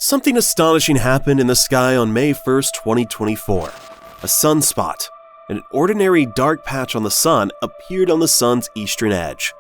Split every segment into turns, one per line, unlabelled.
Something astonishing happened in the sky on May 1st, 2024. A sunspot, an ordinary dark patch on the sun, appeared on the sun's eastern edge.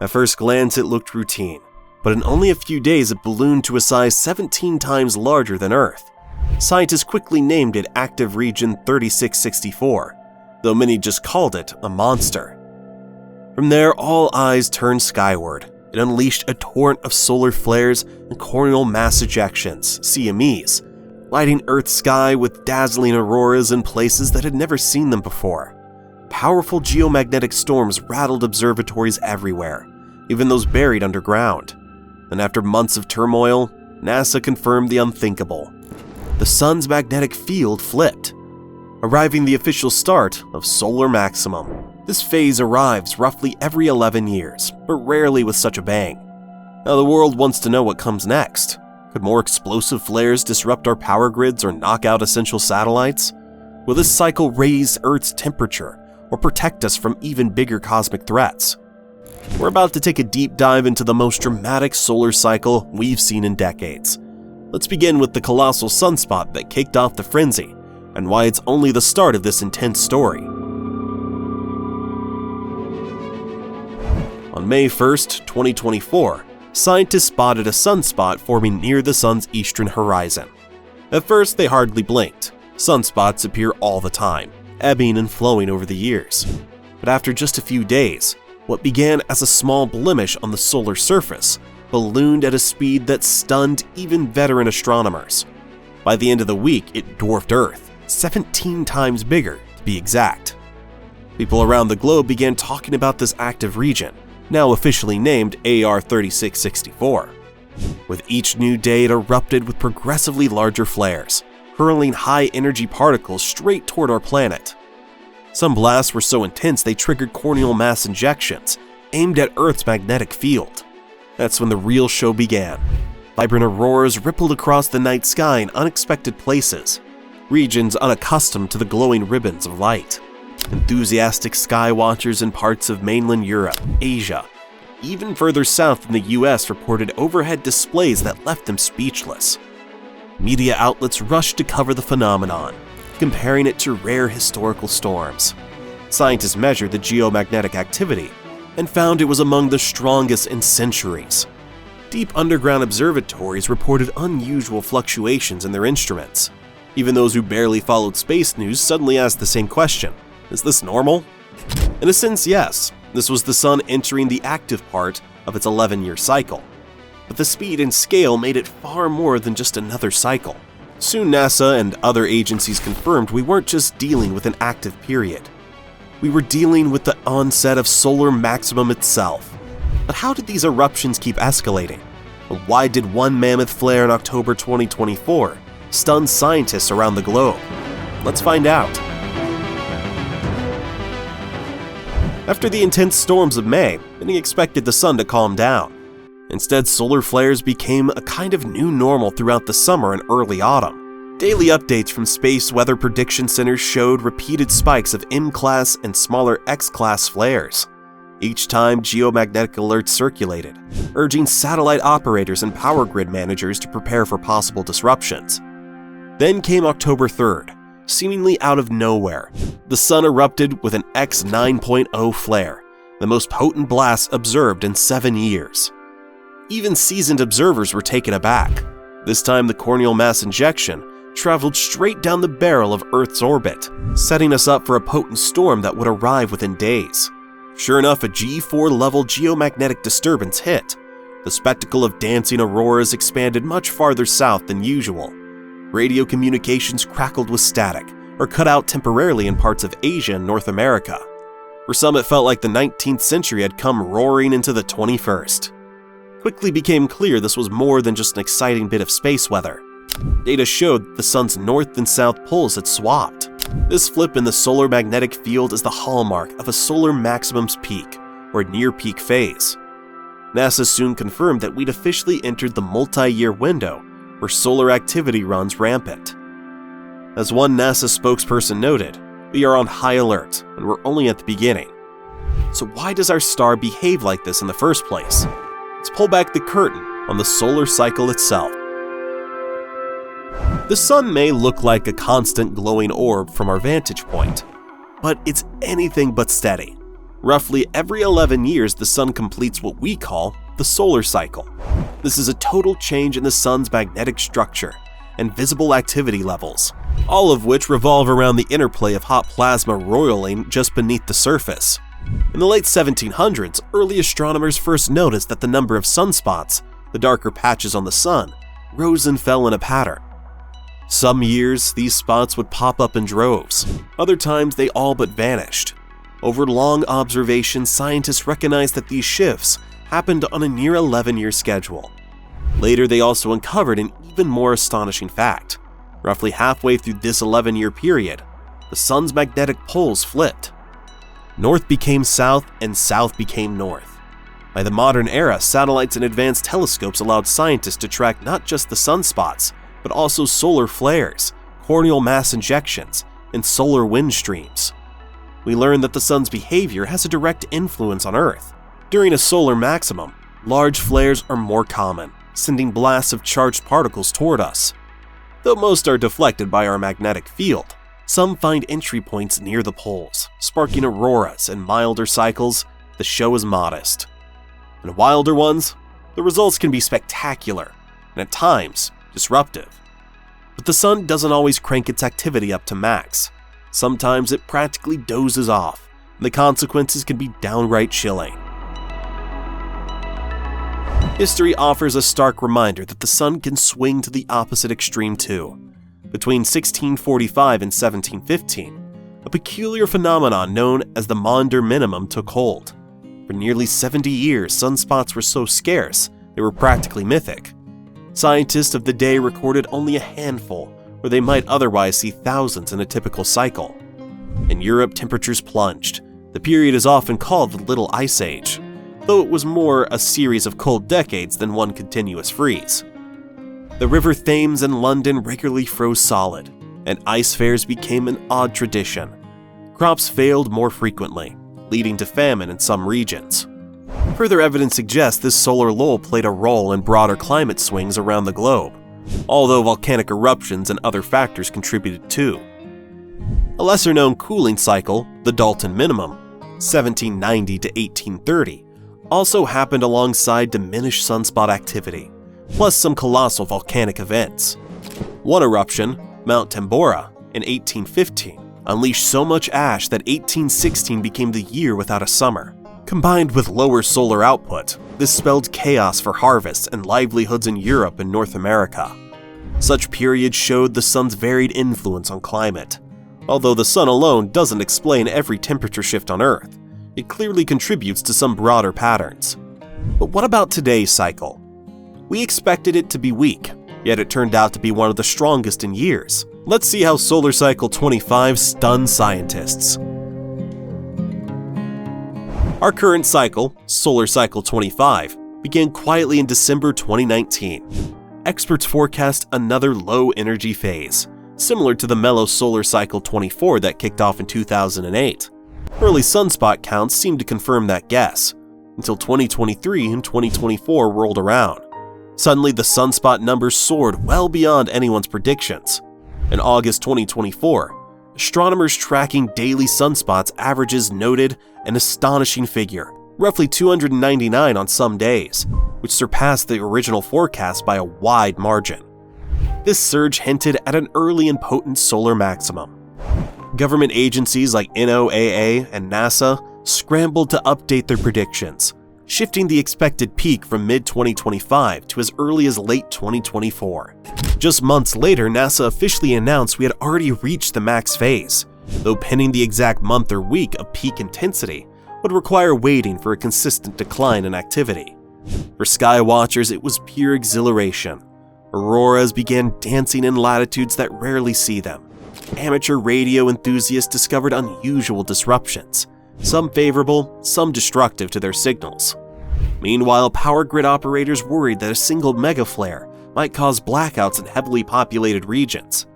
At first glance, it looked routine, but in only a few days it ballooned to a size 17 times larger than Earth. Scientists quickly named it Active Region 3664, though many just called it a monster. From there, all eyes turned skyward. It unleashed a torrent of solar flares and coronal mass ejections, CMEs, lighting Earth's sky with dazzling auroras in places that had never seen them before. Powerful geomagnetic storms rattled observatories everywhere, even those buried underground. And after months of turmoil, NASA confirmed the unthinkable. The sun's magnetic field flipped, arriving the official start of solar maximum. This phase arrives roughly every 11 years, but rarely with such a bang. Now the world wants to know what comes next. Could more explosive flares disrupt our power grids or knock out essential satellites? Will this cycle raise Earth's temperature or protect us from even bigger cosmic threats? We're about to take a deep dive into the most dramatic solar cycle we've seen in decades. Let's begin with the colossal sunspot that kicked off the frenzy, and why it's only the start of this intense story. On May 1st, 2024, scientists spotted a sunspot forming near the sun's eastern horizon. At first, they hardly blinked. Sunspots appear all the time, ebbing and flowing over the years. But after just a few days, what began as a small blemish on the solar surface ballooned at a speed that stunned even veteran astronomers. By the end of the week, it dwarfed Earth, 17 times bigger to be exact. People around the globe began talking about this active region, now officially named AR 3664. With each new day, it erupted with progressively larger flares, hurling high-energy particles straight toward our planet. Some blasts were so intense they triggered coronal mass ejections, aimed at Earth's magnetic field. That's when the real show began. Vibrant auroras rippled across the night sky in unexpected places, regions unaccustomed to the glowing ribbons of light. Enthusiastic sky watchers in parts of mainland Europe, Asia, even further south in the US reported overhead displays that left them speechless. Media outlets rushed to cover the phenomenon, comparing it to rare historical storms. Scientists measured the geomagnetic activity and found it was among the strongest in centuries. Deep underground observatories reported unusual fluctuations in their instruments. Even those who barely followed space news suddenly asked the same question: is this normal? In a sense, yes. This was the sun entering the active part of its 11-year cycle. But the speed and scale made it far more than just another cycle. Soon NASA and other agencies confirmed we weren't just dealing with an active period. We were dealing with the onset of solar maximum itself. But how did these eruptions keep escalating? And why did one mammoth flare in October 2024 stun scientists around the globe? Let's find out. After the intense storms of May, many expected the sun to calm down. Instead, solar flares became a kind of new normal throughout the summer and early autumn. Daily updates from space weather prediction centers showed repeated spikes of M-class and smaller X-class flares. Each time, geomagnetic alerts circulated, urging satellite operators and power grid managers to prepare for possible disruptions. Then came October 3rd. Seemingly out of nowhere, the sun erupted with an X 9.0 flare, the most potent blast observed in 7 years. Even seasoned observers were taken aback. This time, the coronal mass ejection traveled straight down the barrel of Earth's orbit, setting us up for a potent storm that would arrive within days. Sure enough, a G4-level geomagnetic disturbance hit. The spectacle of dancing auroras expanded much farther south than usual. Radio communications crackled with static, or cut out temporarily in parts of Asia and North America. For some, it felt like the 19th century had come roaring into the 21st. Quickly became clear this was more than just an exciting bit of space weather. Data showed that the sun's north and south poles had swapped. This flip in the solar magnetic field is the hallmark of a solar maximum's peak, or near-peak phase. NASA soon confirmed that we'd officially entered the multi-year window where solar activity runs rampant. As one NASA spokesperson noted, we are on high alert and we're only at the beginning. So why does our star behave like this in the first place? Let's pull back the curtain on the solar cycle itself. The sun may look like a constant glowing orb from our vantage point, but it's anything but steady. Roughly every 11 years, the sun completes what we call the solar cycle. This is a total change in the sun's magnetic structure and visible activity levels, all of which revolve around the interplay of hot plasma roiling just beneath the surface. In the late 1700s, early astronomers first noticed that the number of sunspots, the darker patches on the sun, rose and fell in a pattern. Some years, these spots would pop up in droves. Other times, they all but vanished. Over long observation, scientists recognized that these shifts happened on a near 11-year schedule. Later, they also uncovered an even more astonishing fact. Roughly halfway through this 11-year period, the sun's magnetic poles flipped. North became south and south became north. By the modern era, satellites and advanced telescopes allowed scientists to track not just the sunspots, but also solar flares, coronal mass ejections, and solar wind streams. We learned that the sun's behavior has a direct influence on Earth. During a solar maximum, large flares are more common, sending blasts of charged particles toward us. Though most are deflected by our magnetic field, some find entry points near the poles, sparking auroras and milder cycles. The show is modest. In wilder ones, the results can be spectacular, and at times, disruptive. But the sun doesn't always crank its activity up to max. Sometimes it practically dozes off, and the consequences can be downright chilling. History offers a stark reminder that the sun can swing to the opposite extreme too. Between 1645 and 1715, a peculiar phenomenon known as the Maunder minimum took hold. For nearly 70 years, sunspots were so scarce they were practically mythic. Scientists of the day recorded only a handful, where they might otherwise see thousands in a typical cycle. In Europe, temperatures plunged. The period is often called the Little Ice Age, though it was more a series of cold decades than one continuous freeze. The River Thames in London regularly froze solid, and ice fairs became an odd tradition. Crops failed more frequently, leading to famine in some regions. Further evidence suggests this solar lull played a role in broader climate swings around the globe, although volcanic eruptions and other factors contributed too. A lesser-known cooling cycle, the Dalton minimum, 1790 to 1830, also happened alongside diminished sunspot activity, plus some colossal volcanic events. One eruption, Mount Tambora, in 1815, unleashed so much ash that 1816 became the year without a summer. Combined with lower solar output, this spelled chaos for harvests and livelihoods in Europe and North America. Such periods showed the sun's varied influence on climate. Although the sun alone doesn't explain every temperature shift on Earth, it clearly contributes to some broader patterns. But what about today's cycle? We expected it to be weak, yet it turned out to be one of the strongest in years. Let's see how Solar Cycle 25 stuns scientists. Our current cycle, Solar Cycle 25, began quietly in December 2019. Experts forecast another low-energy phase, similar to the mellow Solar Cycle 24 that kicked off in 2008. Early sunspot counts seemed to confirm that guess, until 2023 and 2024 rolled around. Suddenly, the sunspot numbers soared well beyond anyone's predictions. In August 2024, astronomers tracking daily sunspots averages noted an astonishing figure, roughly 299 on some days, which surpassed the original forecast by a wide margin. This surge hinted at an early and potent solar maximum. Government agencies like NOAA and NASA scrambled to update their predictions, shifting the expected peak from mid-2025 to as early as late 2024. Just months later, NASA officially announced we had already reached the max phase, though pinning the exact month or week of peak intensity would require waiting for a consistent decline in activity. For sky watchers, it was pure exhilaration. Auroras began dancing in latitudes that rarely see them. Amateur radio enthusiasts discovered unusual disruptions, some favorable, some destructive to their signals. Meanwhile, power grid operators worried that a single mega flare might cause blackouts in heavily populated regions,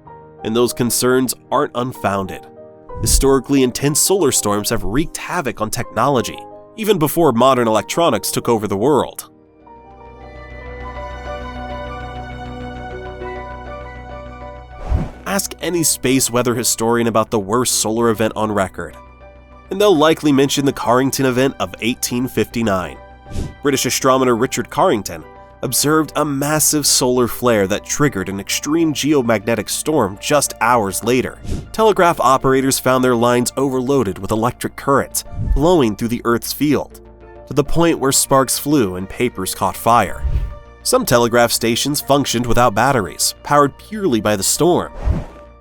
and those concerns aren't unfounded. Historically intense solar storms have wreaked havoc on technology, even before modern electronics took over the world. ask any space weather historian about the worst solar event on record, and they'll likely mention the Carrington event of 1859. British astronomer Richard Carrington observed a massive solar flare that triggered an extreme geomagnetic storm just hours later. Telegraph operators found their lines overloaded with electric current flowing through the Earth's field, to the point where sparks flew and papers caught fire. Some telegraph stations functioned without batteries, powered purely by the storm.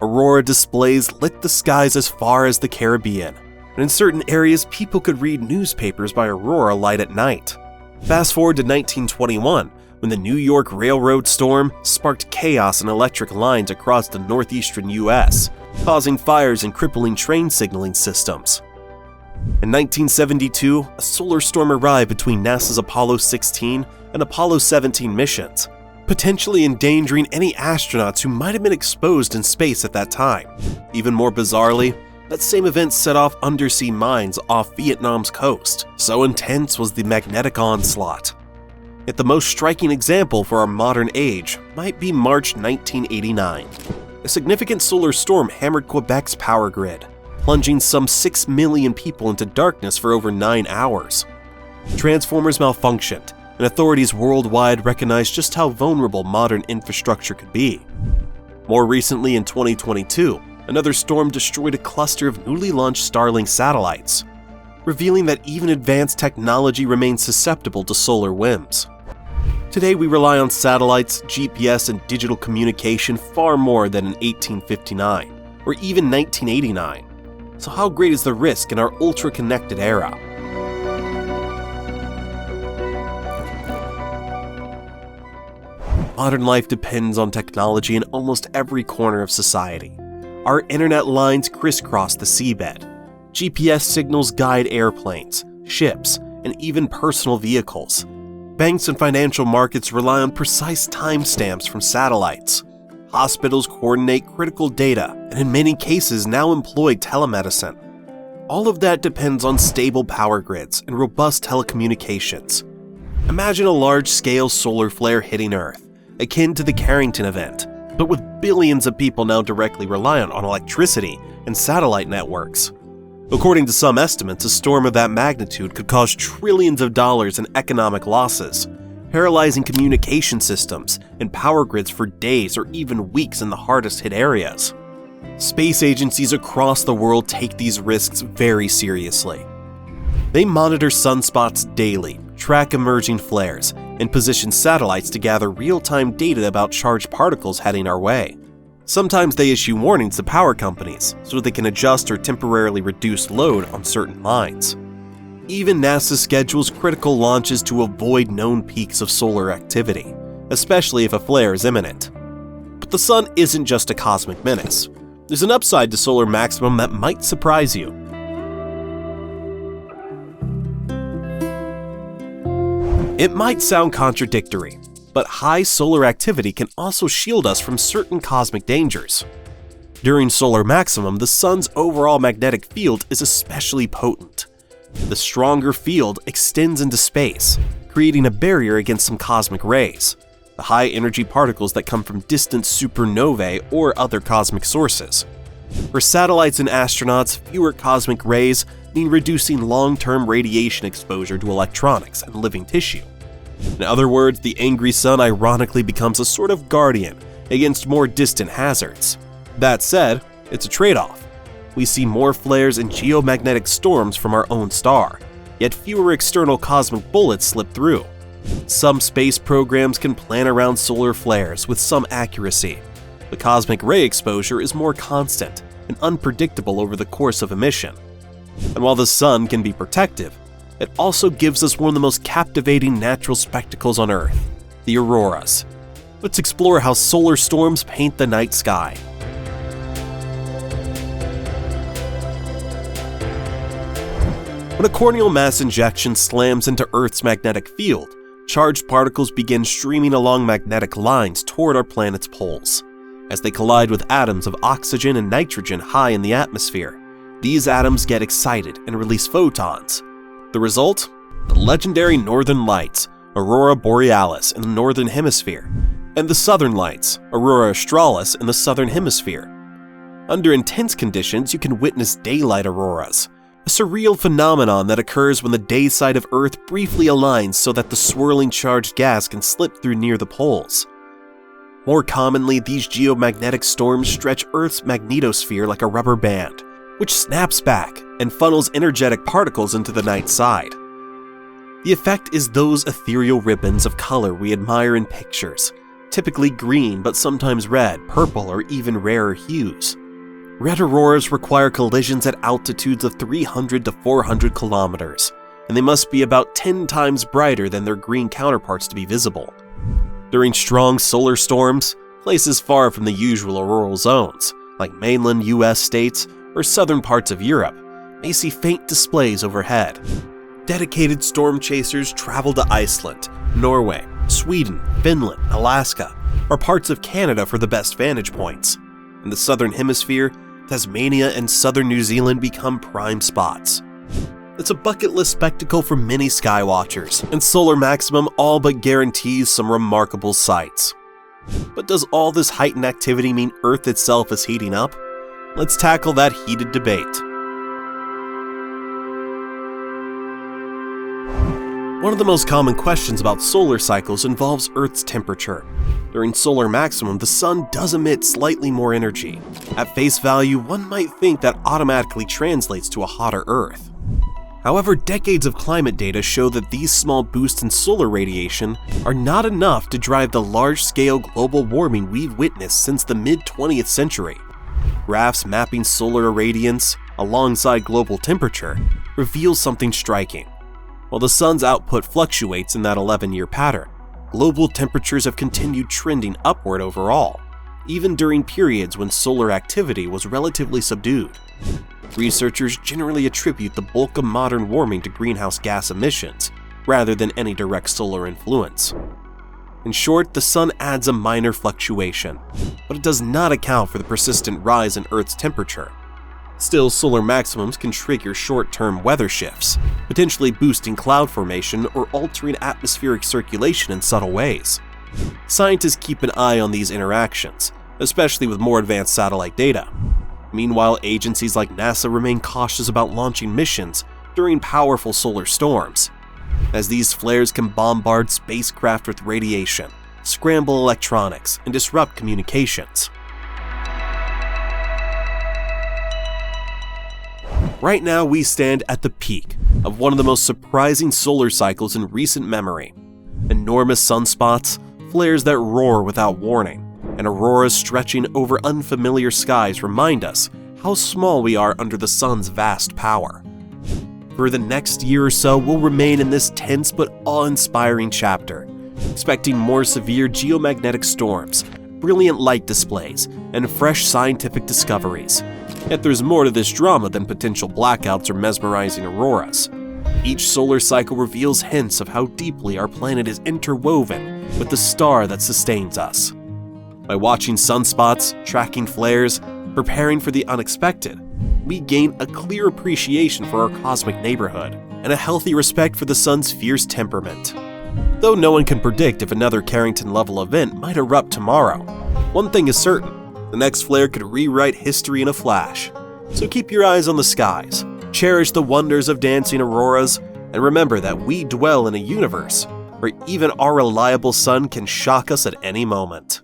Aurora displays lit the skies as far as the Caribbean, and in certain areas people could read newspapers by aurora light at night. Fast forward to 1921, when the New York Railroad storm sparked chaos in electric lines across the northeastern US, causing fires and crippling train signaling systems. In 1972, a solar storm arrived between NASA's Apollo 16 and Apollo 17 missions, potentially endangering any astronauts who might have been exposed in space at that time. Even more bizarrely, that same event set off undersea mines off Vietnam's coast. So intense was the magnetic onslaught. Yet the most striking example for our modern age might be March 1989. A significant solar storm hammered Quebec's power grid, plunging some 6 million people into darkness for over 9 hours. Transformers malfunctioned, and authorities worldwide recognized just how vulnerable modern infrastructure could be. More recently, in 2022, another storm destroyed a cluster of newly launched Starlink satellites, revealing that even advanced technology remains susceptible to solar whims. Today we rely on satellites, GPS, and digital communication far more than in 1859, or even 1989. So how great is the risk in our ultra-connected era? Modern life depends on technology in almost every corner of society. Our internet lines crisscross the seabed. GPS signals guide airplanes, ships, and even personal vehicles. Banks and financial markets rely on precise timestamps from satellites. Hospitals coordinate critical data and in many cases now employ telemedicine. All of that depends on stable power grids and robust telecommunications. Imagine a large-scale solar flare hitting Earth, akin to the Carrington event, but with billions of people now directly reliant on electricity and satellite networks. According to some estimates, a storm of that magnitude could cause trillions of dollars in economic losses, paralyzing communication systems and power grids for days or even weeks in the hardest hit areas. Space agencies across the world take these risks very seriously. They monitor sunspots daily, track emerging flares, and position satellites to gather real-time data about charged particles heading our way. Sometimes they issue warnings to power companies so they can adjust or temporarily reduce load on certain lines. Even NASA schedules critical launches to avoid known peaks of solar activity, especially if a flare is imminent. But the sun isn't just a cosmic menace. There's an upside to solar maximum that might surprise you. It might sound contradictory, but high solar activity can also shield us from certain cosmic dangers. During solar maximum, the sun's overall magnetic field is especially potent. The stronger field extends into space, creating a barrier against some cosmic rays, the high-energy particles that come from distant supernovae or other cosmic sources. For satellites and astronauts, fewer cosmic rays mean reducing long-term radiation exposure to electronics and living tissue. In other words, the angry sun ironically becomes a sort of guardian against more distant hazards. That said, it's a trade-off. We see more flares and geomagnetic storms from our own star, yet fewer external cosmic bullets slip through. Some space programs can plan around solar flares with some accuracy. The cosmic ray exposure is more constant and unpredictable over the course of a mission. And while the sun can be protective, it also gives us one of the most captivating natural spectacles on Earth, the auroras. Let's explore how solar storms paint the night sky. When a coronal mass injection slams into Earth's magnetic field, charged particles begin streaming along magnetic lines toward our planet's poles. As they collide with atoms of oxygen and nitrogen high in the atmosphere, these atoms get excited and release photons. The result? The legendary Northern Lights, Aurora Borealis in the Northern Hemisphere, and the Southern Lights, Aurora Australis in the Southern Hemisphere. Under intense conditions, you can witness daylight auroras, a surreal phenomenon that occurs when the day side of Earth briefly aligns so that the swirling charged gas can slip through near the poles. More commonly, these geomagnetic storms stretch Earth's magnetosphere like a rubber band, which snaps back and funnels energetic particles into the night side. The effect is those ethereal ribbons of color we admire in pictures, typically green but sometimes red, purple, or even rarer hues. Red auroras require collisions at altitudes of 300 to 400 kilometers, and they must be about 10 times brighter than their green counterparts to be visible. During strong solar storms, places far from the usual auroral zones, like mainland US states or southern parts of Europe, may see faint displays overhead. Dedicated storm chasers travel to Iceland, Norway, Sweden, Finland, Alaska, or parts of Canada for the best vantage points. In the southern hemisphere, Tasmania and southern New Zealand become prime spots. It's a bucket list spectacle for many skywatchers, and solar maximum all but guarantees some remarkable sights. But does all this heightened activity mean Earth itself is heating up? Let's tackle that heated debate. One of the most common questions about solar cycles involves Earth's temperature. During solar maximum, the sun does emit slightly more energy. At face value, one might think that automatically translates to a hotter Earth. However, decades of climate data show that these small boosts in solar radiation are not enough to drive the large-scale global warming we've witnessed since the mid-20th century. Graphs mapping solar irradiance alongside global temperature reveal something striking. While the sun's output fluctuates in that 11-year pattern, global temperatures have continued trending upward overall, even during periods when solar activity was relatively subdued. Researchers generally attribute the bulk of modern warming to greenhouse gas emissions, rather than any direct solar influence. In short, the sun adds a minor fluctuation, but it does not account for the persistent rise in Earth's temperature. Still, solar maximums can trigger short-term weather shifts, potentially boosting cloud formation or altering atmospheric circulation in subtle ways. Scientists keep an eye on these interactions, especially with more advanced satellite data. Meanwhile, agencies like NASA remain cautious about launching missions during powerful solar storms, as these flares can bombard spacecraft with radiation, scramble electronics, and disrupt communications. Right now, we stand at the peak of one of the most surprising solar cycles in recent memory. Enormous sunspots, flares that roar without warning, and auroras stretching over unfamiliar skies remind us how small we are under the sun's vast power. For the next year or so, we'll remain in this tense but awe-inspiring chapter, expecting more severe geomagnetic storms, brilliant light displays, and fresh scientific discoveries. Yet there's more to this drama than potential blackouts or mesmerizing auroras. Each solar cycle reveals hints of how deeply our planet is interwoven with the star that sustains us. By watching sunspots, tracking flares, preparing for the unexpected, we gain a clear appreciation for our cosmic neighborhood and a healthy respect for the sun's fierce temperament. Though no one can predict if another Carrington-level event might erupt tomorrow, one thing is certain: the next flare could rewrite history in a flash. So keep your eyes on the skies, cherish the wonders of dancing auroras, and remember that we dwell in a universe where even our reliable sun can shock us at any moment.